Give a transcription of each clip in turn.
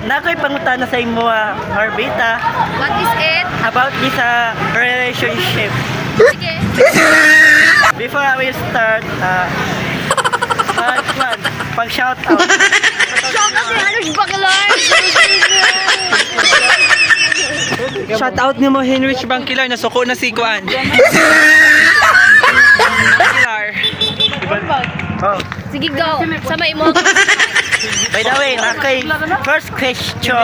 nako'y pangutana sa imo, Orbita, What is it? about this relationship. Sige. Before we start, one, pag-shout out. Shout out si Hanush Baclar! Shout out ni mo Henrich Bangkilar, nasuko na si Kuan. Bangkilar. Oh. Sige, go. Samay mo. By the way, nako'y first question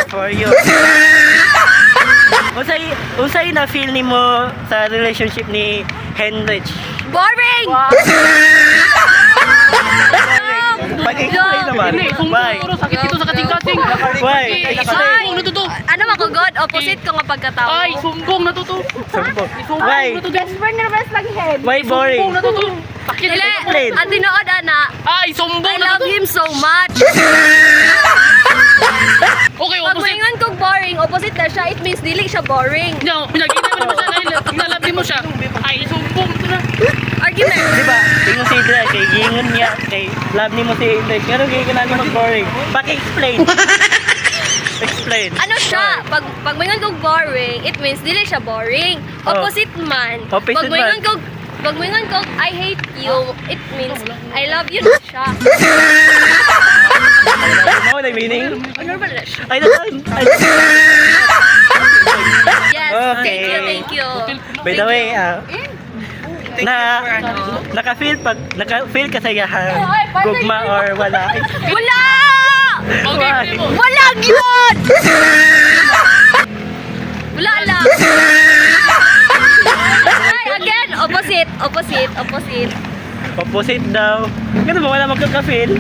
for you. Unsay na feel nimo sa relationship ni Henrich? Boring! Pag-explain naman. Why? Sakit ito sa kating-kating. Why? Ay, Sumbong na to. ano ako, God? Opposite ko nga pagkatao. Ay, sumbong na to. Why? Best friend na best lagi head. Why boring? Sumbong na to. Sakit Dili, Explain. ang tinood, ana. Ay, sumbong I na love to. him so much. Okay, Pag opposite. moingon kog boring, opposite na siya, it means dili siya boring. No, pinag-inay mo siya dahil nalabi mo siya. Ay, sumbong ito na. Argument. Di ba? Tingnan si Dre, kay gingon niya, kay love ni mo si Henrich. Pero gingon ni mag-boring. Paki-explain. Explain. Ano siya? Pag moingon kog boring, it means dili siya boring. Opposite man. Opposite Pag moingon man. kog I hate you, it means I love you na siya. Ano na meaning? Normal na siya. I don't know. Yes, Okay. thank you. By the way, naka-feel ka sa yahan, gugma or wala? Wala! Okay, mo. Wala yun! Wala lang. Ay, again, opposite. Opposite daw. Ganun ba wala magkaka-feel?